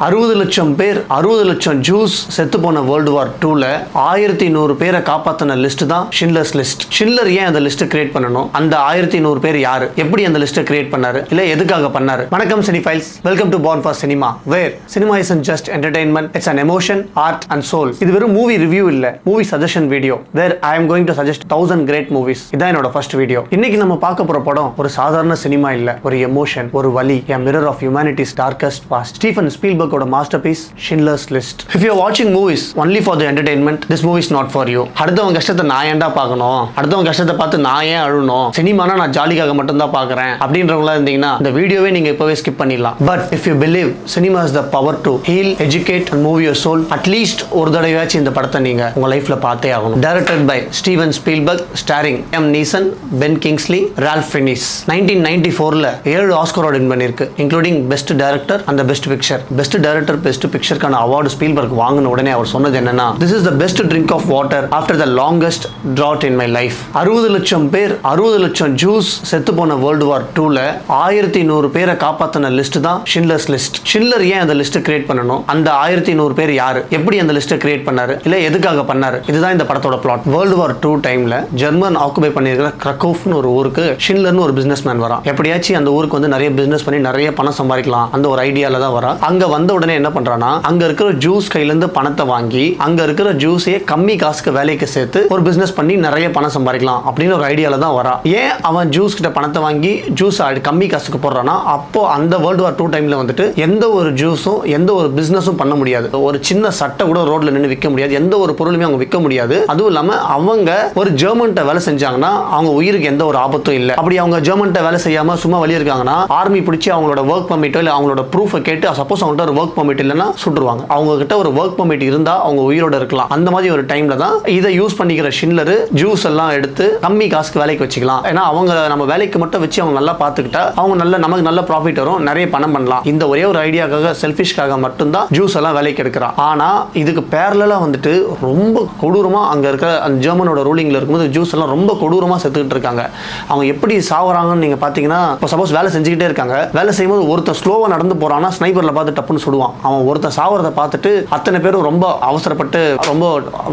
60 லட்சம் பேர் 60 லட்சம் ஜூஸ் செத்து போன வேர்ல்டு வார் 2ல 1100 பேரை காப்பாத்தின லிஸ்ட் தான் ஷின்லர்ஸ் லிஸ்ட். ஷின்லர் ஏன் அந்த லிஸ்ட் கிரியேட் பண்ணணும்? அந்த 1100 பேர் யாரு? எப்படி அந்த லிஸ்ட் கிரியேட் பண்ணாரு? இல்ல எதுக்காக பண்ணாரு? வணக்கம் cinephiles, welcome to Born for Cinema, where cinema isn't just entertainment, it's an emotion, art and soul. இது வெறும் மூவி ரிவ்யூ இல்ல, movie suggestion video, where I am going to suggest 1000 great movies. இதான் என்னோட ஃபர்ஸ்ட் வீடியோ. இன்னைக்கு நம்ம பார்க்க போற படம் ஒரு சாதாரண சினிமா இல்ல, ஒரு எமோஷன், ஒரு வலி, a mirror of humanity's darkest past. Stephen Spielberg masterpiece Schindler's List. If you are watching movies only for the entertainment, this movie is not for you. அடுத்தவங்க கஷ்டத்தை நான் ஏன்டா பார்க்கணும், அடுத்தவங்க கஷ்டத்தை பார்த்து நான் ஏன் அழணும், சினிமானா நான் ஜாலிக்காக மட்டும் தான் பார்க்கறேன் அப்படின்றவங்களா இருந்தீங்கன்னா இந்த வீடியோவே நீங்க இப்பவே ஸ்கிப் பண்ணிடலாம். But if you believe cinema has the power to heal, educate and move your soul, at least ஒரு தடவையாச்சும் இந்த படத்தை நீங்க உங்க லைஃப்ல பார்த்தே ஆகணும். Directed by Steven Spielberg, starring M. Neeson, Ben Kingsley, Ralph Fiennes. 1994ல 7 Oscar award win பண்ணிருக்கு, including Best Director and the Best Picture. Best Director, Best Picture கான அவார்டு ஸ்பீல்பர்க் வாங்கின உடனே அவர் சொன்னது என்னன்னா, this is the best drink of water after the longest drought in my life. 60 லட்சம் பேர் 60 லட்சம் juice செத்து போன வேர்ல்டு வார் 2ல 1100 பேரை காப்பாத்தின லிஸ்ட் தான் ஷின்லர்ஸ் லிஸ்ட். ஷின்லர் ஏன் அந்த லிஸ்ட் கிரியேட் பண்ணணும்? அந்த 1100 பேர் யாரு? எப்படி அந்த லிஸ்ட் கிரியேட் பண்ணாரு? இல்ல எதுக்காக பண்ணாரு? இதுதான் இந்த படத்தோட பிளாட். வேர்ல்டு வார் 2 டைம்ல ஜெர்மன் ஆக்குபை பண்ணியிருக்கிற கிரக்கோவ்னு ஒரு ஊருக்கு ஷின்லர்னு ஒரு பிசினஸ்மேன் வரான். எப்படியாச்சும் அந்த ஊருக்கு வந்து நிறைய பிசினஸ் பண்ணி நிறைய பணம் சம்பாதிக்கலாம் அந்த ஒரு ஐடியால தான் வரா. அங்க வந்த உடனே என்ன பண்றானா, அங்க இருக்கிற ஜூஸ் கையில இருந்து பணத்தை வாங்கி அங்க இருக்கிற ஜூஸையே கம்மி காசுக்கு வேலைக்கு சேர்த்து ஒரு பிசினஸ் பண்ணி நிறைய பணம் சம்பாதிக்கலாம் அப்படின்னு ஒரு ஐடியால தான் வரா. ஏன் அவன் ஜூஸ் கிட்ட பணத்தை வாங்கி ஜூஸ் கம்மி காசுக்கு போடுறானா, அப்போ அந்த வேர்ல்டு வார் 2 டைம்ல வந்துட்டு எந்த ஒரு ஜூஸும் எந்த ஒரு பிசினஸும் பண்ண முடியாது. ஒரு சின்ன சட்டை கூட ரோட்ல நின்று விற்க முடியாது, எந்த ஒரு பொருளுமே அவங்க விற்க முடியாது. அதுவும் இல்லாம அவங்க ஒரு ஜெர்மன்ட்ட வேலை செஞ்சாங்கன்னா அவங்க உயிருக்கு எந்த ஒரு ஆபத்தும் இல்லை. அப்படி அவங்க ஜெர்மன்ட்ட வேலை செய்யாம சும்மா வெளியே இருக்காங்கன்னா ஆர்மி பிடிச்சி அவங்களோட ஒர்க் பர்மிட்டோ இல்லை அவங்களோட ப்ரூஃபை கேட்டு சப்போஸ் அவங்கள்ட்ட ஒரு ஒர்க் பர்மிட் இல்லைன்னா சுட்டுருவாங்க. அவங்க கிட்ட ஒரு ஒர்க் பர்மிட் இருந்தா அவங்க உயிரோட இருக்கலாம். அந்த மாதிரி ஒரு டைம்ல தான் இதை யூஸ் பண்ணிக்கிற ஷின்லர் ஜூஸ் எல்லாம் எடுத்து கம்மி காசுக்கு வேலைக்கு வச்சுக்கலாம். ஏன்னா அவங்க நம்ம வேலைக்கு மட்டும் வச்சு அவங்க நல்லா பார்த்துக்கிட்டா அவங்க நமக்கு நல்ல ப்ராஃபிட் வரும், நிறைய பணம் பண்ணலாம். இந்த ஒரே ஒரு ஐடியாக்காக செல்ஃபிஷ்காக மட்டும்தான் ஜூஸ் எல்லாம் வேலைக்கு எடுக்கிறான். ஆனா இதுக்கு பேரலா வந்துட்டு ரொம்ப கொடூரமா அங்க இருக்கிற அந்த ஜெர்மனோட ரூலிங்ல இருக்கும்போது ஜூஸ் எல்லாம் ரொம்ப கொடூரமா செத்துக்கிட்டு இருக்காங்க. அவங்க எப்படி சாவறாங்கன்னு நீங்க பாத்தீங்கன்னா, சப்போஸ் வேலை செஞ்சுக்கிட்டே இருக்காங்க, வேலை செய்யும்போது ஒருத்தர் ஸ்லோவா நடந்து போறான்னா ஸ்னைப்பர்ல பார்த்து டப்புன்னு சுடுவான். அவன் ஒருத்தர் சாவறத பார்த்துட்டு அத்தனை பேரும் ரொம்ப அவசரப்பட்டு ரொம்ப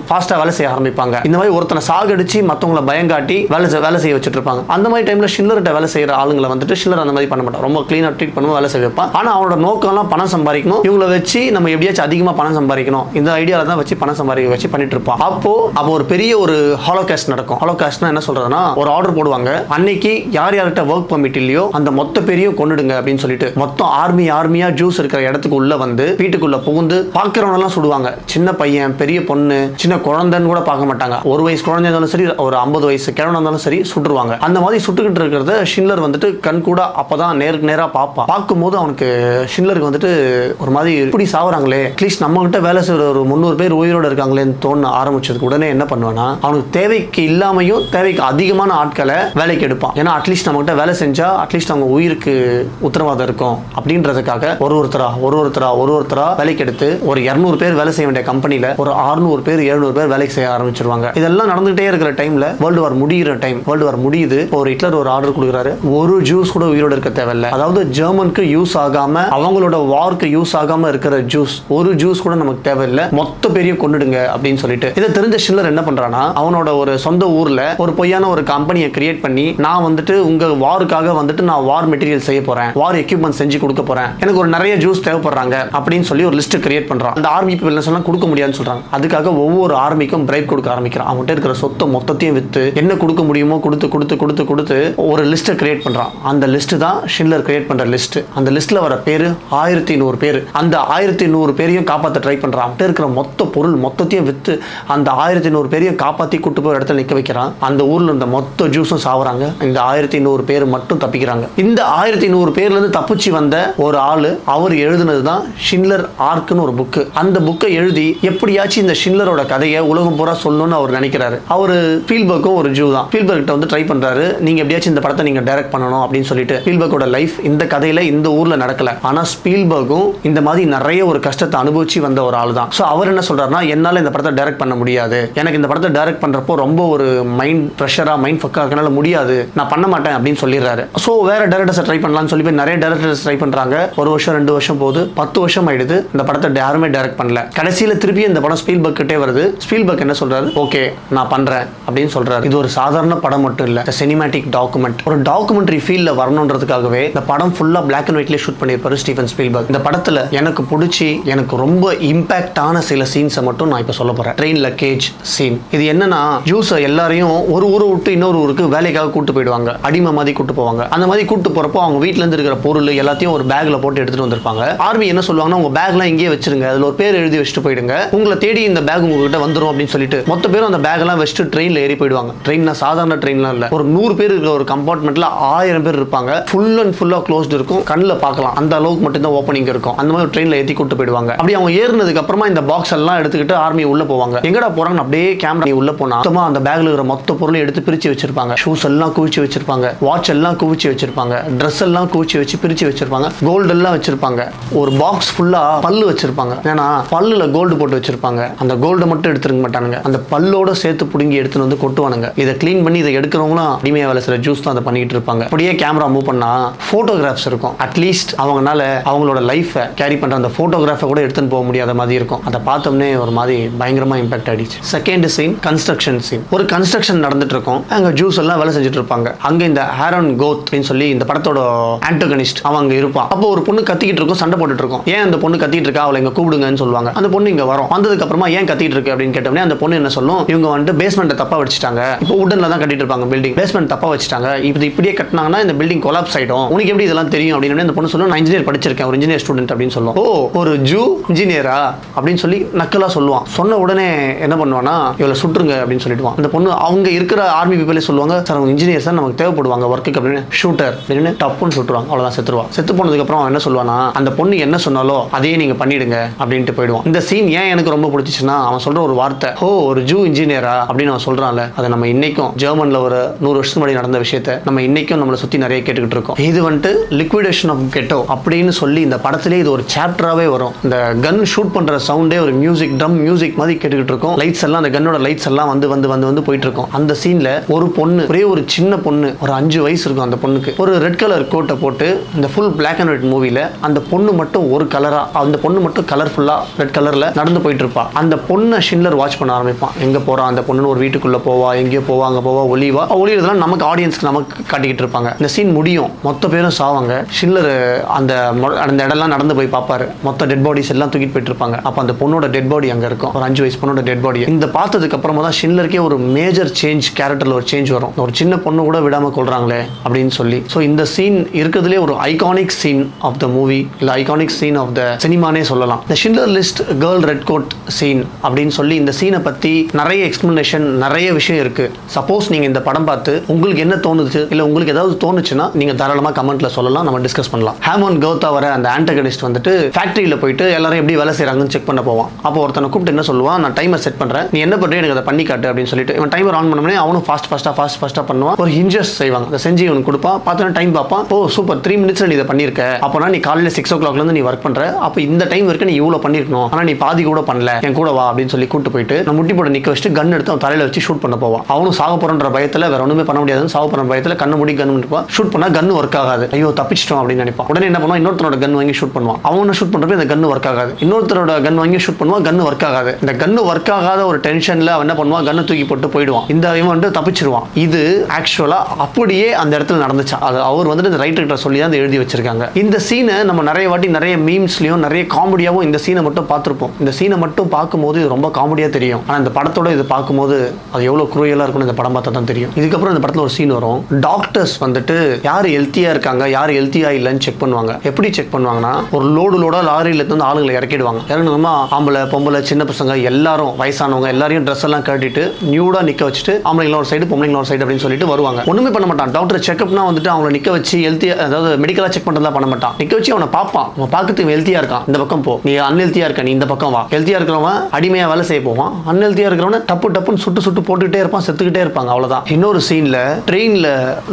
ஃபாஸ்டா வேலை செய்ய ஆரம்பிப்பாங்க. இந்த மாதிரி ஒருத்தனை சாகடிச்சு மத்தவங்களை பயங்காட்டி வேலை செய்ய வச்சுட்டு இருப்பாங்க. அந்த மாதிரி டைம்ல ஷின்லர்கிட்ட வேலை செய்யற ஆளுங்களை வந்துட்டு ஷின்லர் அந்த மாதிரி பண்ண மாட்டான், ரொம்ப கிளீனா ட்ரீட் பண்ணுவோம், வேலை செய்ய வைப்பான். ஆனா அவனோட நோக்கம் எல்லாம் பணம் சம்பாதிக்கணும், இவங்களை வச்சு நம்ம எப்படியாச்சும் அதிகமா பணம் சம்பாதிக்கணும், இந்த ஐடியால தான் வச்சு பணம் சம்பாதிக்க வச்சு பண்ணிட்டு இருப்பான். அப்போ ஒரு பெரிய ஒரு ஹாலோகாஸ்ட் நடக்கும். ஹாலோகாஸ்ட்னா என்ன சொல்றதுன்னா, ஒரு ஆர்டர் போடுவாங்க, அன்னைக்கு யார் யார்கிட்ட ஒர்க் பர்மிட் இல்லையோ அந்த மொத்த பேரையும் கொன்னுடுங்க அப்படின்னு சொல்லிட்டு மொத்தம் ஆர்மியா ஜூஸ் இருக்கிற இடத்துக்கு உள்ள வந்து வீட்டுக்குள்ள புகுந்து பாக்குறவங்க எல்லாம் சுடுவாங்க. சின்ன பையன், பெரிய பொண்ணு, சின்ன குழந்தைன்னு கூட பார்க்க மாட்டாங்க. ஒரு வயசு குழந்தை இருந்தாலும் சரி, ஒரு 50 வயசு கிழவன் இருந்தாலும் சரி சுட்டுருவாங்க. அந்த மாதிரி சுட்டுக்கிட்டு இருக்கிறத ஷின்லர் வந்துட்டு கண் கூட அப்பதான் நேருக்கு நேரா பார்ப்பான். பார்க்கும்போது அவனுக்கு ஷின்லருக்கு வந்துட்டு ஒரு மாதிரி இப்படி சாவறாங்களே, அட்லீஸ்ட் நம்ம கிட்ட வேலை செய்யற ஒரு 300 பேர் உயிரோட இருக்காங்களேன்னு தோண ஆரம்பிச்சதுக்கு உடனே என்ன பண்ணுவானா, அவனுக்கு தேவைக்கு இல்லாமையும் தேவைக்கு அதிகமான ஆட்களை வேலைக்கு எடுப்பான். ஏன்னா அட்லீஸ்ட் நம்ம கிட்ட வேலை செஞ்சா அட்லீஸ்ட் அவங்க உயிருக்கு உத்தரவாதம் இருக்கும் அப்படின்றதுக்காக ஒருத்தரா வேலைக்கு எடுத்து ஒரு 200 பேர் வேலை செய்ய வேண்டிய கம்பெனில ஒரு 600 பேர் 700 பேர் வேலைக்கு செய்ய ஆரம்பிச்சிருவாங்க. இதெல்லாம் நடந்துகிட்டே இருக்கிற டைம்ல வேர்ல்டு வார் முடியுது. ஒரு ஹிட்லர் ஒரு ஆர்டர் கொடுக்குறாரு, ஒரு ஜூஸ் கூட உயிரோட இருக்க தேவையில்லை. அதாவது ஜெர்மனுக்கு யூஸ் ஆகாம அவங்களோட வார்க்கு யூஸ் ஆகாம இருக்கிற ஜூஸ், ஒரு ஜூஸ் கூட நமக்கு தேவையில்லை, மொத்த பேரையும் கொன்னுடுங்க அப்படின்னு சொல்லிட்டு. இதை தெரிஞ்ச ஷின்லர் என்ன பண்றானா, அவனோட ஒரு சொந்த ஊர்ல ஒரு பொய்யான ஒரு கம்பெனியை கிரியேட் பண்ணி, நான் வந்துட்டு உங்க வாருக்காக வந்துட்டு நான் வார் மெட்டீரியல் செய்ய போறேன், வார் எக்யூப்மெண்ட் செஞ்சு கொடுக்க போறேன், எனக்கு ஒரு நிறைய ஜூஸ் தேவைப்படுறாங்க அப்படின்னு சொல்லி ஒரு லிஸ்ட் கிரியேட் பண்றான். அந்த ஆர்மி பீப்பிள் எல்லாம் கொடுக்க முடியாதுன்னு சொல்றாங்க. அதுக்காக ஒவ்வொரு ஆர்மிக்கும் பிரைப் கொடுக்க ஆரம்பிக்கிறான். அவங்ககிட்ட இருக்கிற சொத்தை மொத்தத்தையும் வித்து என்ன கொடுக்க முடியுமோ கொடுத்து ஒரு லிஸ்ட் கிரியேட் பண்றான். அந்த லிஸ்ட் தான் ஷின்லர் கிரியேட் பண்ற லிஸ்ட். அந்த லிஸ்ட்ல வர பேரு 1100 பேர். அந்த 1100 பேரையும் காப்பாற்ற ட்ரை பண்றான். அவன்கிட்ட இருக்கிற மொத்த பொருள் மொத்தத்தையும் வித்து அந்த 1100 பேரையும் காப்பாத்தி கூட்டு போய் இடத்துல நிக்க வைக்கிறான். அந்த ஊர்ல இருந்த மொத்த ஜூஸும் சாவறாங்க. இந்த 1100 பேர் மட்டும் தப்பிக்கிறாங்க. இந்த 1100 பேர்ல இருந்து தப்பிச்சு வந்த ஒரு ஆளு, அவர் எழுதுனது தான் ஷின்லர் ஆர்க்னு ஒரு புக். அந்த புக்கை எழுதி எப்படியாச்சும் இந்த ஷின்லரோட கதையை உலகம் பூரா சொல்லணும்னு அவர் நினைக்கிறாரு. அவரு ஸ்பீல்பர்க்கும் ஒரு ஜூ தான். ஸ்பீல்பர்க் கிட்ட வந்து ட்ரை பண்றாரு, நீங்க எப்படியாச்சும் இந்த படத்தை நீங்க டைரக்ட் பண்ணணும் அப்படின்னு சொல்லிட்டு. ஸ்பீல்பர்க்கோட லைஃப் இந்த கதையில இந்த ஊர்ல நடக்கல. ஆனா ஸ்பீல்பர்க்கும் இந்த மாதிரி நிறைய ஒரு கஷ்டத்தை அனுபவிச்சு வந்த ஒரு ஆள் தான். சோ அவர் என்ன சொல்றாருன்னா, என்னால இந்த படத்தை டைரக்ட் பண்ண முடியாது, எனக்கு இந்த படத்தை டைரக்ட் பண்றப்போ ரொம்ப ஒரு மைண்ட் பிரஷரா மைண்ட் ஃபக்கா இருக்கனால முடியாது, நான் பண்ண மாட்டேன் அப்படின்னு சொல்லிடுறாரு. சோ வேற டைரக்டர்ஸ் ட்ரை பண்ணலாம்னு சொல்லி நிறைய டைரக்டர்ஸ் ட்ரை பண்றாங்க. ஒரு வருஷம் 2 வருஷம் போகுது, 10 வருஷம் ஆயிடுது இந்த படத்தை யாருமே டைரக்ட் பண்ணல. கடைசியில திருப்பி இந்த படம் ஸ்பீல்பர்க் கிட்டே வருது. ஸ்பீல்பர்க் என்ன சொல்றாரு, ஓகே நான் பண்றேன் அப்படின்னு சொல்றாரு. இது ஒரு சாதாரண படம் மட்டும் இல்ல, சினிமேட்டிக் டாக்குமெண்ட். ஒரு டாக்குமெண்ட்ரி ஃபீல்ல வரணும்ன்றதுக்காகவே இந்த படம் ஃபுல்லா பிளாக் அண்ட் ஒயிட்ல ஷூட் பண்ணியிருப்பாரு ஸ்டீவன் ஸ்பீல்பர்க். இந்த படத்துல எனக்கு பிடிச்சி எனக்கு ரொம்ப இம்பாக்டான சில சீன்ஸை மட்டும் நான் இப்ப சொல்ல போறேன். Train luggage scene. இது என்னன்னா, ஜூஸ் எல்லாரையும் ஒரு ஊரை விட்டு இன்னொரு ஊருக்கு வேலைக்காக கூட்டு போயிடுவாங்க, அடிமை மாதிரி கூட்டு போவாங்க. அந்த மாதிரி கூட்டு போறப்போ அவங்க வீட்டுல இருந்து இருக்கிற பொருள் எல்லாத்தையும் ஒரு பேக்ல போட்டு எடுத்துட்டு வந்திருப்பாங்க. ஆர்மி என்ன சொல்லுவாங்கன்னா, உங்க பேக்லாம் இங்கேயே வச்சிருங்க, அதுல ஒரு பேர் எழுதி வச்சுட்டு போயிடுங்க, உங்களை தேடி இந்த பேக் உங்ககிட்ட வந்துரும் அப்படின்னு சொல்லிட்டு மொத்த பேரும் அந்த பேக் எல்லாம் வச்சுட்டு ட்ரெயின்ல ஏறி போயிடுவாங்க. ட்ரெயின்னா சாதாரண ட்ரெயின்லாம் இல்ல, ஒரு 100 பேர் இருக்கிற ஒரு கம்பார்ட்மெண்ட்ல 1000 பேர் இருப்பாங்க. ஃபுல் அண்ட் ஃபுல்லா க்ளோஸ்ட் இருக்கும், கண்ணில் பார்க்கலாம், அந்த அளவுக்கு மட்டும் தான் ஓப்பனிங் இருக்கும். அந்த மாதிரி ட்ரெயின்ல ஏற்றி கூட்டு போயிடுவாங்க. அப்படி அவங்க ஏறினதுக்கு அப்புறமா இந்த பாக்ஸ் எல்லாம் எடுத்துக்கிட்டு ஆர்மி உள்ள போவாங்க. எங்கடா போறாங்கன்னு அப்படியே கேமரா உள்ள போனா மொத்தமா அந்த பேக்ல இருக்கிற மொத்த பொருளை எடுத்து பிரிச்சு வச்சிருப்பாங்க. ஷூஸ் எல்லாம் குவிச்சு வச்சிருப்பாங்க, வாட்ச் எல்லாம் குவிச்சு வச்சிருப்பாங்க, ட்ரெஸ் எல்லாம் குவிச்சு வச்சு பிரிச்சு வச்சிருப்பாங்க, கோல்டு எல்லாம் வச்சிருப்பாங்க. ஒரு பாக்ஸ் ஃபுல்லா பல்லு வச்சிருப்பாங்க. ஏன்னா பல்லுல கோல்டு போட்டு வச்சிருப்பாங்க. அந்த கோல்டு மட்டும் எடுத்துருக்க மாட்டானுங்க, அந்த பல்லோட சேர்த்து புடுங்கி எடுத்துட்டு வந்து கொட்டுவானுங்க. இதை கிளீன் பண்ணி இதை எடுக்கிறவங்களும் அடிமையா வேலை செய்யற ஜூஸ் தான் அதை பண்ணிட்டு இருப்பாங்க. அப்படியே கேமரா மூவ் பண்ணா போட்டோகிராஃப்ஸ் இருக்கும். அட்லீஸ்ட் அவங்கனால அவங்களோட லைஃபை கேரி பண்ற அந்த போட்டோகிராஃபை கூட எடுத்துன்னு போக முடியாத மாதிரி இருக்கும். அதை பார்த்தோம்னே ஒரு மாதிரி பயங்கரமா இம்பாக்ட் ஆயிடுச்சு. Second scene construction scene. ஒரு கன்ஸ்ட்ரக்ஷன் நடந்துட்டு இருக்கும், அங்க ஜூஸ் எல்லாம் வேலை செஞ்சுட்டு இருப்பாங்க. அங்க இந்த ஆரோன் கோத் அப்படின்னு சொல்லி இந்த படத்தோட ஆன்டகனிஸ்ட் அவன் அங்க இருப்பான். அப்போ ஒரு பொண்ணு கத்திக்கிட்டு இருக்கும், சண்டை போட்டுட்டு இருக்கும். ஏன் அந்த பொண்ணு கத்திட்டு இருக்கா, அவளை இங்க கூப்பிடுங்கன்னு சொல்லுவாங்க. அந்த பொண்ணு இங்க வரும். வந்ததுக்கு அப்புறமா ஏன் கத்திட்டு இருக்கு அப்படின்னு கேட்டோம்னா அந்த பொண்ணு என்ன சொல்லும், இவங்க வந்துட்டு பேஸ்மெண்ட் தப்பா வச்சுட்டாங்க, இப்போ உடன்ல தான் கட்டிட்டு இருப்பாங்க பில்டிங், பேஸ்மெண்ட் தப்பா வச்சுட்டாங்க, இது இப்படியே கட்டினாங்கன்னா இந்த பில்டிங் கொலாப்ஸ் ஆயிடும், உனக்கு எப்படி இதெல்லாம் தெரியும் அப்படின்னு அந்த பொண்ணு சொல்லும், நான் இன்ஜினியர் படிச்சிருக்கேன், ஒரு இன்ஜினியர் ஸ்டூடெண்ட் அப்படின்னு சொல்லும். ஓ ஒரு ஜூ இன்ஜினியரா அப்படின்னு சொல்லி நக்கலா சொல்லுவான். சொன்ன உடனே என்ன பண்ணுவானா, இவளை சுட்டுருங்க அப்படின்னு சொல்லிடுவான். அந்த பொண்ணு அவங்க இருக்கிற ஆர்மி பீப்பிளே சொல்லுவாங்க, சார் அவங்க இன்ஜினியர்ஸ் தான் நமக்கு தேவைப்படுவாங்க ஒர்க்குக்கு அப்படின்னு. ஷூட்டர் அப்படின்னு டப்புன்னு சுட்டுருவாங்க. அவ்வளவுதான், செத்துருவா. செத்து போனதுக்கு அப்புறம் அவன் என்ன சொல்லுவானா, அந்த பொண்ணு என்ன சொன்னாலோ அதையே நீங்க பண்ணிடுங்க அப்படின்ட்டு போயிடுவான். இந்த சீன் ஏன் எனக்கு ரொம்ப பிடிச்சிச்சுன்னா, அவன் சொல்ற ஒரு வார்த்தை, ஓ ஒரு ஜூ இன்ஜினியரா அப்படின்னு அவன் சொல்றான்ல, அதை நம்ம இன்னைக்கும் ஜெர்மன்ல ஒரு 100 வருஷத்துக்கு முன்னாடி நடந்த விஷயத்தை நம்ம இன்னைக்கும் நம்மளை சுத்தி நிறைய கேட்டுக்கிட்டு இருக்கோம். இது வந்துட்டு லிக்விடேஷன் ஆஃப் கெட்டோ அப்படின்னு சொல்லி இந்த படத்திலே இது ஒரு சாப்டராகவே வரும். இந்த கன் ஷூட் பண்ற சவுண்டே ஒரு மியூசிக், ட்ரம் மியூசிக் மாதிரி கேட்டுக்கிட்டு இருக்கும். லைட்ஸ் எல்லாம், அந்த கன்னோட லைட்ஸ் எல்லாம் வந்து வந்து வந்து வந்து போயிட்டு இருக்கும். அந்த சீன்ல ஒரு பொண்ணு, ஒரே ஒரு சின்ன பொண்ணு, ஒரு 5 வயசு இருக்கும் அந்த பொண்ணுக்கு, ஒரு ரெட் கலர் கோட்டை போட்டு இந்த ஃபுல் பிளாக் அண்ட் ஒயிட் மூவில அந்த பொண்ணு மட்டும் ஒரு கலரா, அந்த பொண்ணு மட்டும் கலர்ஃபுல்லா ரெட் கலர்ல நடந்து போயிட்டு இருப்பா. அந்த பொண்ணை ஷின்லர் வாட்ச் பண்ண ஆரம்பிப்பான். எங்க போறா அந்த பொண்ணு, ஒரு வீட்டுக்குள்ள போவா, எங்கேயோ போவா, அங்க போவா, ஒளிவா, ஒளியதெல்லாம் நமக்கு ஆடியன்ஸ்க்கு நமக்கு காட்டிக்கிட்டு இருப்பாங்க. இந்த சீன் முடியும், மொத்த பேரும் சாவாங்க. ஷின்லர் அந்த இடம்லாம் நடந்து போய் பார்ப்பாரு, மொத்த டெட் பாடிஸ் எல்லாம் தூக்கிட்டு போயிட்டு இருப்பாங்க. அப்ப அந்த பொண்ணோட டெட் பாடி அங்க இருக்கும், ஒரு 5 வயசு பொண்ணோட டெட் பாடி. இந்த பார்த்ததுக்கு அப்புறமா தான் ஷின்லருக்கே ஒரு மேஜர் சேஞ்ச், கேரக்டர்ல ஒரு சேஞ்ச் வரும். ஒரு சின்ன பொண்ணு கூட விடாம கொள்றாங்களே அப்படின்னு சொல்லி. ஸோ இந்த சீன் இருக்கிறதுலே ஒரு iconic scene of the movie, இல்ல ஐகானிக் சீன் ஆஃப் த சினிமானே சொல்லலாம். இந்த Schindler list girl red coat scene அப்படின்னு சொல்லி இந்த சீனை பத்தி நிறைய எக்ஸ்பிளனேஷன், நிறைய விஷயம் இருக்கு. சப்போஸ் நீங்க இந்த படம் பார்த்து உங்களுக்கு என்ன தோணுச்சு, இல்ல உங்களுக்கு ஏதாவது தோணுச்சுன்னா நீங்க தாராளமா கமெண்ட்ல சொல்லலாம், நம்ம டிஸ்கஸ் பண்ணலாம். ஹேமன் கௌதா வர அந்த ஆன்டகனிஸ்ட் வந்துட்டு ஃபேக்டரியில போயிட்டு எல்லாரும் எப்படி வேலை செய்யறாங்கன்னு செக் பண்ண போவான். அப்போ ஒருத்தனை கூப்பிட்டு என்ன சொல்லுவான், நான் டைமர் செட் பண்றேன், நீ என்ன பண்ற எனக்கு அதை பண்ணி காட்டு அப்படின்னு சொல்லிட்டு இவன் டைமர் ஆன் பண்ணோடனே அவனும் ஃபாஸ்டா பண்ணுவான். ஒரு ஹிஞ்சஸ் செய்வாங்க, அதை செஞ்சு இவனுக்கு கொடுப்பான். பார்த்தோன்னா டைம் பார்ப்பான், ஓ சூப்பர் 3 மினிட்ஸ்ல நீ இதை பண்ணிருக்க, அப்போனா நீ காலையில 6 o'clock இருந்து நீ ஒர்க் பண்ற, அப்போ இந்த டைம் வரைக்கும் நீ இவ்வளவு பண்ணிருக்கணும், ஆனா நீ பாதி கூட பண்ணல, என் கூட வா அப்படின்னு சொல்லி கூட்டு போயிட்டு நான் முட்டி போட நிக்க வச்சுட்டு கன் எடுத்து அவன் தலையில வச்சு ஷூட் பண்ண போவான். அவனும் சாக போறன்ற பயத்துல, வேற ஒண்ணுமே பண்ண முடியாதுன்னு சாக போற பயத்துல கண்ணு மூடி கன் பண்ணிப்பான். ஷூட் பண்ணா கன் ஒர்க் ஆகாது, ஐயோ தப்பிச்சிட்டோம் அப்படின்னு நினைப்பான். உடனே என்ன பண்ணுவான், இன்னொருத்தரோட கன் வாங்கி ஷூட் பண்ணுவான். அவனை ஷூட் பண்றப்ப இந்த கன் ஒர்க் ஆகாது, இன்னொருத்தரோட கன் வாங்கி ஷூட் பண்ணுவான், கன் ஒர்க் ஆகாது. இந்த கன் ஒர்க் ஆகாத ஒரு டென்ஷன்ல அவன் என்ன பண்ணுவான், கன்னை தூக்கி போட்டு போயிடுவான். இந்த இவன் வந்து தப்பிச்சிருவான். இது ஆக்சுவலா அப்படியே அந்த இடத்துல நடந்துச்சு. அது அவர் வந்துட்டு ரைட்டர் சொல்லி தான் எழுதி வச்சிருக்காங்க. இந்த சீனை நம்ம நிறைய வாட்டி நிறைய மீம்ஸ்லயும் நிறைய காமெடியாவும் இந்த சீனை மட்டும் பார்த்திருப்போம். இந்த சீனை மட்டும் பார்க்கும்போது இது ரொம்ப காமெடியா தெரியும். ஆனா இந்த படத்தோட இது பார்க்கும்போது அது எவ்வளவு குரூயலா இருக்கும்னு இந்த படம் பார்த்தா தான் தெரியும். இதுக்கப்புறம் இந்த படத்துல ஒரு சீன் வரும். டாக்டர்ஸ் வந்துட்டு யார் ஹெல்த்தியா இருக்காங்க, யார் ஹெல்த்தியா இல்லைன்னு செக் பண்ணுவாங்க. எப்படி செக் பண்ணுவாங்கன்னா, ஒரு லோடா லாரியில இருந்து ஆளுங்களை இறக்கிடுவாங்க. இறங்கணுமா ஆம்பளை பொம்பளை சின்ன பசங்க எல்லாரும், வயசானவங்க எல்லாரையும் ட்ரெஸ் எல்லாம் கட்டிட்டு நியூடா நிக்க வச்சுட்டு ஆம்பளைங்கள ஒரு சைடு பொம்பளைங்கள ஒரு சைடு அப்படின்னு சொல்லிட்டு வருவாங்க. ஒண்ணுமே பண்ண மாட்டான். டாக்டர் செக்அப்னா வந்துட்டு அவங்களை நிக்க வச்சு ஹெல்த்தியா, அதாவது மெடிக்கலா செக் பண்றதெல்லாம் பண்ண மாட்டான். நிக்க வச்சு அவனை பார்ப்பான், அவன் பார்க்கறதுக்கு ஹெல்த்தியா இருக்கான், இந்த பக்கம் போ, நீ அன்ஹெல்த்தியா இருக்க, நீ இந்த பக்கம் வா. ஹெல்த்தியா இருக்கிறவன் அடிமையா வேலை செய்ய போவான், அன்ஹெல்த்தியா இருக்கிறவன டப்புன்னு சுட்டு போட்டுக்கிட்டே இருப்பான், செத்துக்கிட்டே இருப்பாங்க. அவ்வளவுதான். இன்னொரு சீன்ல ட்ரெயின்ல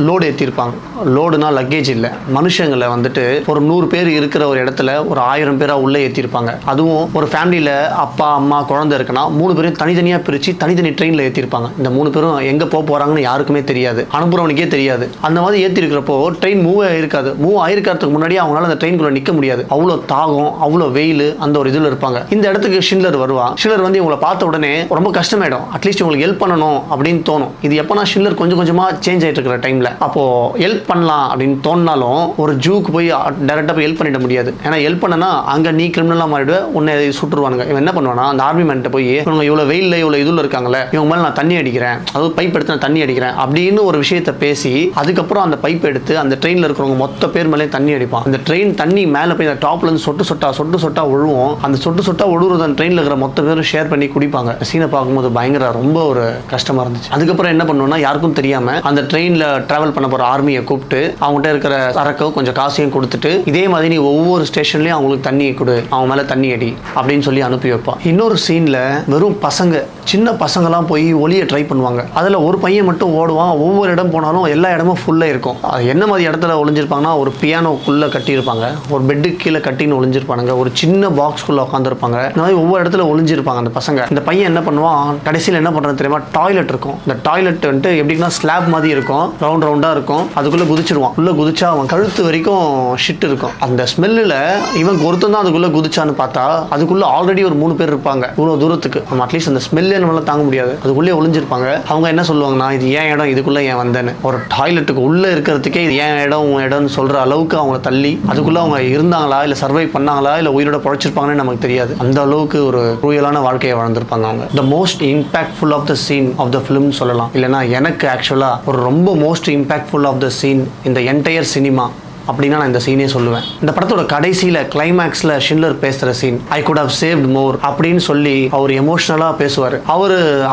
லோடு ஏற்றிருப்பாங்க. லோடுனா லக்கேஜ் இல்ல, மனுஷங்களை வந்துட்டு ஒரு 100 பேர் இருக்கிற ஒரு இடத்துல ஒரு 1000 பேரா உள்ள ஏற்றிருப்பாங்க. அதுவும் ஒரு ஃபேமிலியில அப்பா அம்மா குழந்தை இருக்குன்னா 3 பேரும் தனித்தனியா பிரிச்சு தனித்தனி ட்ரெயின்ல ஏற்றிருப்பாங்க. இந்த 3 பேரும் எங்க போறாங்கன்னு யாருக்குமே தெரியாது, அனுப்புறவனுக்கே தெரியாது. அந்த மாதிரி ஏற்றி இருக்கிறப்போ ட்ரெயின் மூவ் ஆயிருக்காது. மூவ் ஆயிருக்கிறதுக்கு முன்னாடி அவங்களால அந்த ட்ரெயின்குள்ள நிக்க முடியாது. அவ்வளோ தாகம், அவ்வளோ வெயில், அந்த ஒரு இதில் இருப்பாங்க. இந்த இடத்துக்கு ஷின்லர் வருவான். ஷின்லர் வந்து இவங்களை பார்த்த உடனே ரொம்ப கஷ்டமாயிடும். அட்லீஸ்ட் இவங்களுக்கு ஹெல்ப் பண்ணணும் அப்படின்னு தோணும். இது எப்போனா ஷின்லர் கொஞ்சம் கொஞ்சமாக சேஞ்ச் ஆகிட்டு இருக்கிற டைமில் அப்போ ஹெல்ப் பண்ணலாம் அப்படின்னு தோணினாலும் ஒரு ஜூக்கு போய் டேரெக்டாக போய் ஹெல்ப் பண்ணிட முடியாது. ஏன்னா ஹெல்ப் பண்ணனா அங்கே நீ கிரிமினலாக மாறிடுவ, உன்னை சுட்டுருவானுங்க. இவன் என்ன பண்ணுவானா, அந்த ஆர்மி மேன்ட்ட போய் இவங்க இவ்வளோ வெயிலில் இவ்வளோ இதில் இருக்காங்களே, இவங்க மேலே நான் தண்ணி அடிக்கிறேன், அதாவது பைப் எடுத்து நான் தண்ணி அடிக்கிறேன் அப்படின்னு ஒரு விஷயத்தை பேசி அதுக்கப்புறம் அந்த பைப் எடுத்து அந்த ட்ரெயினில் இருக்கிறவங்க மொத்த பேர் மேலே தண்ணி அடிப்பான். அந்த ட்ரெயின் தண்ணி மேலே போய் அந்த டாப்ல இருந்து சொட்டு சொட்டா ஒழுவும். அந்த சொட்டா ஒழுவுறது அந்த ட்ரெயினில் இருக்கிற மொத்த பேரும் ஷேர் பண்ணி குடிப்பாங்க. சீனை பார்க்கும்போது பயங்கர ரொம்ப ஒரு கஷ்டமா இருந்துச்சு. அதுக்கப்புறம் என்ன பண்ணுவோம்னா, யாருக்கும் தெரியாம அந்த ட்ரெயினில் டிராவல் பண்ண போற ஆர்மியை கூப்பிட்டு அவங்ககிட்ட இருக்கிற சரக்கு கொஞ்சம் காசையும் கொடுத்துட்டு இதே மாதிரி நீ ஒவ்வொரு ஸ்டேஷன்லயும் அவங்களுக்கு தண்ணியை கொடு, அவங்க மேல தண்ணி அடி அப்படின்னு சொல்லி அனுப்பி வைப்பான். இன்னொரு சீன்ல வெறும் பசங்க, சின்ன பசங்கலாம் போய் ஒளிய ட்ரை பண்ணுவாங்க. அதுல ஒரு பையன் மட்டும் ஓடுவான். ஒவ்வொரு இடம் போனாலும் எல்லா இடமும் ஃபுல்லா இருக்கும். என்ன மாதிரி இடத்துல ஒளிஞ்சிருப்பாங்கன்னா, ஒரு பியானோக்குள்ள கட்டியிருப்பாங்க, ஒரு பெட்டுக்கு கீழே கட்டின்னு ஒளிஞ்சிருப்பாங்க, ஒரு சின்ன பாக்ஸ்குள்ள உட்காந்துருப்பாங்க. இந்த மாதிரி ஒவ்வொரு இடத்துல ஒளிஞ்சிருப்பாங்க அந்த பசங்க. இந்த பையன் என்ன பண்ணுவான், கடைசியில் என்ன பண்றது தெரியுமா, டாய்லெட் இருக்கும். இந்த டாய்லெட் வந்துட்டு எப்படின்னா ஸ்லாப் மாதிரி இருக்கும், ரவுண்டா இருக்கும். அதுக்குள்ள குதிச்சிருவான். உள்ள குதிச்சா அவன் கழுத்து வரைக்கும் ஷிட் இருக்கும். அந்த ஸ்மெல்லில் இவன் ஒருத்தன் தான் அதுக்குள்ள குதிச்சான்னு பார்த்தா அதுக்குள்ள ஆல்ரெடி ஒரு 3 பேர் இருப்பாங்க. இவ்வளவு தூரத்துக்கு நம்ம அட்லீஸ்ட் அந்த ஸ்மெல்லே நம்மளால தாங்க முடியாது. அதுக்குள்ளே ஒளிஞ்சிருப்பாங்க. அவங்க என்ன சொல்லுவாங்கன்னா, இது ஏன் இடம், இதுக்குள்ள ஏன் வந்தேன்னு. ஒரு டாய்லெட்டுக்கு உள்ள இருக்கிறதுக்கே இது ஏன் இடம் உன் இடம்னு சொல்ற அளவுக்கு அவங்கள தள்ளி அதுக்குள்ள அவங்க இருந்தாங்களா இல்ல சர்வை பண்ணாங்களா இல்ல உயிரோட பழைச்சிருப்பாங்கன்னு நமக்கு தெரியாது. அந்த அளவுக்கு ஒரு ரூயலான வாழ்க்கையை வாழ்ந்திருப்பாங்க அவங்க. The most impactful of the scene of the film சொல்லலாம். இல்லைன்னா எனக்கு ஆக்சுவலா ஒரு ரொம்ப most impactful of the scene இந்த என்டையர் சினிமா அப்படின்னா நான் இந்த சீனே சொல்லுவேன். இந்த படத்தோட கடைசியில கிளைமேக்ஸ்ல ஷின்லர் பேசுற scene, I could have saved more அப்படின்னு சொல்லி அவர் எமோஷனலா பேசுவார்.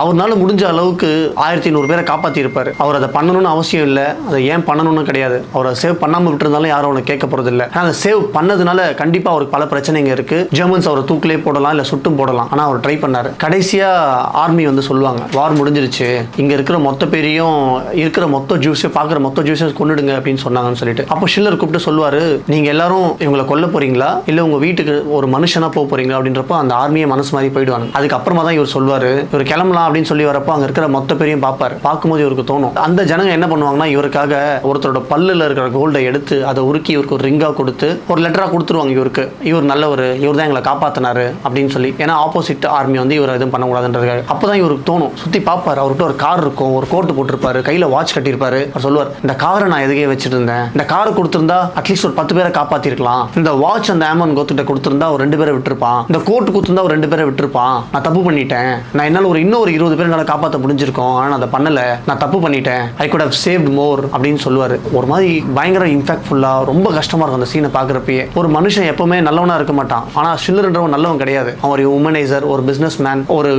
அவர்னால முடிஞ்ச அளவுக்கு 1100 பேரை காப்பாத்தி இருப்பாரு. அவர் அதை பண்ணணும்னு அவசியம் இல்லை, அதை ஏன் பண்ணணும்னு கிடையாது. அவரை சேவ் பண்ணாம விட்டுருந்தாலும் யாரும் அவனை கேட்க போறது இல்லை. அதை சேவ் பண்ணதுனால கண்டிப்பா அவருக்கு பல பிரச்சனைங்க இருக்கு. ஜெர்மன்ஸ் அவரை தூக்கிலே போடலாம் இல்ல சுட்டும் போடலாம். ஆனா அவர் ட்ரை பண்ணாரு. கடைசியா ஆர்மி வந்து சொல்லுவாங்க, வார் முடிஞ்சிருச்சு, இங்க இருக்கிற மொத்த பேரையும் இருக்கிற மொத்த ஜூஸை பாக்குற மொத்த ஜூஸை கொன்னுடுங்க அப்படின்னு சொன்னாங்கன்னு சொல்லிட்டு அப்போ ஷில்லர் கூப்பிட்டு சொல்லுவாரு, நீங்க எல்லாரும் இவங்களை கொல்ல போறீங்களா இல்ல உங்க வீட்டுக்கு ஒரு மனுஷனா போக போறீங்களா அப்படின்றப்போ அந்த ஆர்மியை மனசு மாதிரி போயிடுவாங்க. அதுக்கப்புறமா தான் இவர் சொல்வாரு, இவர் கிளம்பலாம் அப்படின்னு சொல்லி வரப்போ அங்க இருக்கிற மொத்த பேரையும் பார்ப்பாரு. பார்க்கும்போது இவருக்கு தோணும், அந்த ஜனங்க என்ன பண்ணுவாங்கன்னா இவருக்காக ஒருத்தரோட பல்லுல இருக்கிற கோல்டை எடுத்து அதை உருக்கி இவருக்கு ஒரு ரிங்கா கொடுத்து ஒரு லெட்டரா கொடுத்துருவாங்க இவருக்கு, இவர் நல்லவர், இவர் தான் எங்களை காப்பாத்தினாரு அப்படின்னு சொல்லி. ஏன்னா ஆப்போசிட் ஆர்மி வந்து இவர் எதுவும் பண்ணக்கூடாதுன்றதுக்காக. அப்பதான் இவருக்கு தோணும், சுத்தி பார்ப்பாரு, அவர்கிட்ட ஒரு கார் இருக்கும், ஒரு கோட்டு போட்டிருப்பாரு, கையில வாட்ச் கட்டியிருப்பாரு. அவர் சொல்லுவார், இந்த காரை நான் எதுக்கே வச்சிட்டு இருந்தேன், இந்த காரை கொடுத்திருந்தா அட்லீஸ்ட் ஒரு 10 பேரை காப்பாத்திருக்கலாம், இந்த வாட்ச் அந்த ஆமன் கோத்துட்ட கொடுத்திருந்தா ஒரு 2 பேரை விட்டுருப்பான், இந்த கோட் கொடுத்திருந்தா ஒரு 2 பேரை விட்டுருப்பான், நான் தப்பு பண்ணிட்டேன், நான் என்னால இன்னொரு 20 பேர் என்னால காப்பாற்ற முடிஞ்சிருக்கும், ஆனா நான் அதை பண்ணல, நான் தப்பு பண்ணிட்டேன், ஐ குட் ஹவ் சேவ்ட் மோர் அப்படின்னு சொல்லுவாரு. ஒரு மாதிரி பயங்கர இம்பாக்ட்ஃபுல்லா ரொம்ப கஷ்டமா இருக்கும் அந்த சீனை பாக்குறப்பயே. ஒரு மனுஷன் எப்பவுமே நல்லவனா இருக்க மாட்டான், ஆனா ஷில்லர்ன்றவன் நல்லவன் கிடையாது. அவன் ஒரு ஹியூமனைசர், ஒரு பிசினஸ் மேன், ஒரு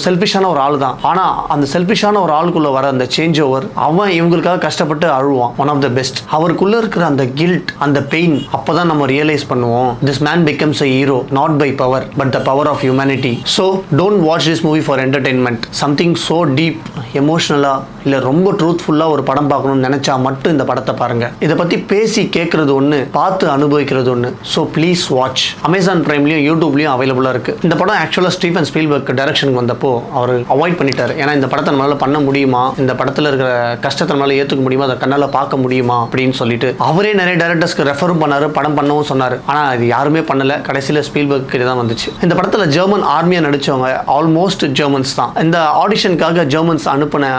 செல்ஃபிஷான ஒரு ஆள் தான். ஆனா அந்த செல்ஃபிஷான ஒரு ஆளுக்குள்ள வர அந்த சேஞ்ச் ஓவர், அவன் இவங்களுக்காக கஷ்டப்பட்டு அழுவான். One of the best. அவருக்குள்ள இருக்கிற அந்த கில்ட், அந்த பெயின், அப்பதான் நம்ம ரியலைஸ் பண்ணுவோம், this man becomes a hero not by power but the power of humanity. So don't watch this movie for entertainment. Something so deep, emotional இல்ல ரொம்ப ட்ரூத்ஃபுல்லா ஒரு படம் பார்க்கணும்னு நினைச்சா மட்டும் இந்த படத்தை பாருங்க. இதை பத்தி பேசி கேட்கறது ஒண்ணு, பார்த்து அனுபவிக்கிறது ஒண்ணு. So please watch. அமேசான் பிரைம்லயும் யூடியூப்லயும் அவைலபிளா இருக்கு. இந்த படம் ஆக்சுவலா ஸ்டீஃபன் ஸ்பீல்பர்க் டைரக்ஷனுக்கு வந்தப்போ அவர் அவாய்ட் பண்ணிட்டாரு. ஏன்னா இந்த படத்தை நம்மளால பண்ண முடியுமா, இந்த படத்துல இருக்கிற கஷ்டத்தை நம்மளால ஏத்துக்க முடியுமா, அதை கண்ணால பார்க்க முடியுமா அப்படின்னு சொல்லிட்டு அவரே நிறைய டைரக்டர்ஸ்க்கு ரெஃபரும் பண்ணாரு, படம் பண்ணவும் சொன்னாரு. ஆனா இது யாருமே பண்ணல. கடைசியில ஸ்பீல்பர்க் கிட்ட தான் வந்துச்சு. இந்த படத்துல ஜெர்மன் ஆர்மியா நடிச்சவங்க ஆல்மோஸ்ட் ஜெர்மன்ஸ் தான். இந்த ஆடிஷனுக்காக ஜெர்மன்ஸ் அனுப்பின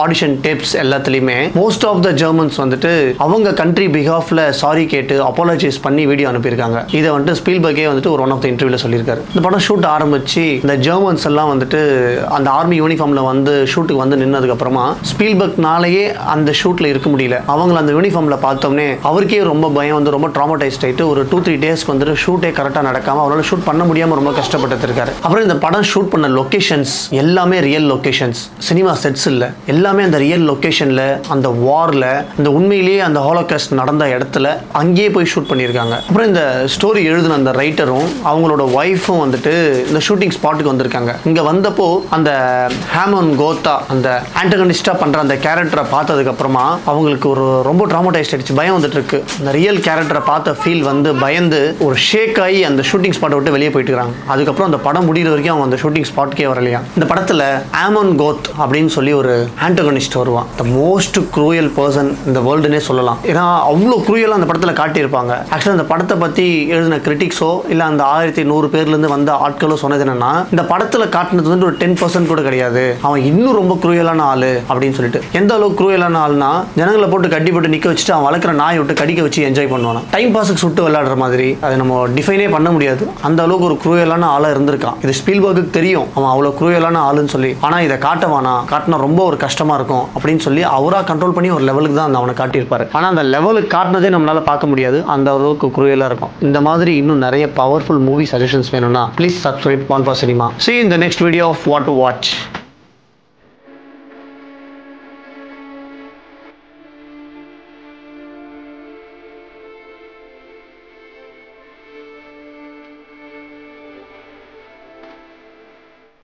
ஆடிஷன் டேப்ஸ் எல்லாத்துலயுமே மோஸ்ட் ஆஃப் த ஜெர்மன்ஸ் வந்துட்டு அவங்க கண்ட்ரி பிஹாஃப்ல சாரி கேட்டு அப்பாலஜைஸ் பண்ணி வீடியோ அனுப்பியிருக்காங்க. இதை வந்துட்டு ஸ்பீல்பர்க்கே வந்துட்டு ஒரு ஒன் ஆஃப் த இன்டர்வியூல சொல்லியிருக்காரு. இந்த படம் ஷூட் ஆரம்பிச்சு இந்த ஜெர்மன்ஸ் எல்லாம் வந்துட்டு அந்த ஆர்மி யூனிஃபார்ம்ல வந்து ஷூட்டுக்கு வந்து நின்னதுக்கு அப்புறமா ஸ்பீல்பர்க்னாலேயே அந்த ஷூட்ல இருக்க முடியல. அவங்க அந்த யூனிஃபார்ம்ல பார்த்தோம்னே அவருக்கே ரொம்ப பயம் வந்து ரொம்ப ட்ராமடைஸ்ட் ஆயிட்டு ஒரு 2-3 டேஸ்க்கு வந்துட்டு ஷூட்டே கரெக்டா நடக்காம அவரால் ஷூட் பண்ண முடியாம ரொம்ப கஷ்டப்பட்டு இருக்காரு. அப்புறம் இந்த படம் ஷூட் பண்ண லொகேஷன்ஸ் எல்லாமே ரியல் லொகேஷன்ஸ், சினிமா செட்ஸ் இல்ல, எல்லாமே அந்த ரியல் லொகேஷன்ல, அந்த வார்ல, இந்த உண்மையிலேயே அந்த ஹாலோகாஸ்ட் நடந்த இடத்துல அங்கேயே போய் ஷூட் பண்ணியிருக்காங்க. அப்புறம் இந்த ஸ்டோரி எழுதின அந்த ரைட்டரும் அவங்களோட ஒய்ஃபும் வந்துட்டு இந்த ஷூட்டிங் ஸ்பாட்டுக்கு வந்திருக்காங்க. இங்க வந்தப்போ அந்த ஹேமன் கோத்தா அந்த ஆன்டகனிஸ்டா பண்ற அந்த கேரக்டரை பார்த்ததுக்கு அப்புறமா அவங்களுக்கு ஒரு ரொம்ப ட்ராமடைஸ்ட் ஆயிடுச்சு, பயம் வந்துட்டு இருக்கு. இந்த ரியல் கேரக்டரை பார்த்த ஃபீல் வந்து பயந்து ஒரு ஷேக் ஆகி அந்த ஷூட்டிங் ஸ்பாட்டை விட்டு வெளியே போயிட்டு இருக்காங்க. அதுக்கப்புறம் அந்த படம் முடிகிற வரைக்கும் அவங்க அந்த ஷூட்டிங் ஸ்பாட்டுக்கே வரலையா. இந்த படத்துல ஆமன் கோத் அப்படின்னு சொல்லி ஒரு ஆண்டகனிஸ்ட் வருவான். த மோஸ்ட் க்ரூயல் பர்சன் இந்த வேர்ல்டுனே சொல்லலாம். ஏன்னா அவ்வளோ க்ரூயலாக அந்த படத்தில் காட்டியிருப்பாங்க. ஆக்சுவலாக அந்த படத்தை பற்றி எழுதின கிரிட்டிக்ஸோ இல்லை அந்த 1100 பேர்லேருந்து வந்த ஆட்களோ சொன்னது என்னன்னா, இந்த படத்தில் காட்டினது வந்து ஒரு 10% கூட கிடையாது, அவன் இன்னும் ரொம்ப க்ரூயலான ஆளு அப்படின்னு சொல்லிட்டு. எந்த அளவுக்கு க்ரூயலான ஆள்னா, ஜனங்களை போட்டு கட்டி போட்டு நிற்க வச்சுட்டு அவன் வளர்க்குற நாயை விட்டு கடிக்க வச்சு என்ஜாய் பண்ணுவான். டைம் பாஸுக்கு சுட்டு விளையாடுற மாதிரி. அதை நம்ம டிஃபைனே பண்ண முடியாது. அந்த அளவுக்கு ஒரு க்ரூயலான ஆளாக இருந்திருக்கான். இது ஸ்பீல்பர்க்கு தெரியும் அவன் அவ்வளோ க்ரூயலான ஆளுன்னு சொல்லி. ஆனால் இதை காட்டவானா, காட்டினா ரொம்ப ஒரு கஷ்டமா இருக்கும் அப்படின்னு சொல்லி அவராக கண்ட்ரோல் பண்ணி ஒரு லெவலுக்கு தான் அவனை காட்டியிருப்பாரு. ஆனால் அந்த லெவலுக்கு காட்டினதே நம்மளால பார்க்க முடியாது. அந்த அளவுக்கு க்ரூயலாக இருக்கும். இந்த மாதிரி இன்னும் நிறைய பவர்ஃபுல் மூவி சஜஷன்ஸ் வேணும்னா please subscribe Pon4Cinema. See you in the next video of What to Watch.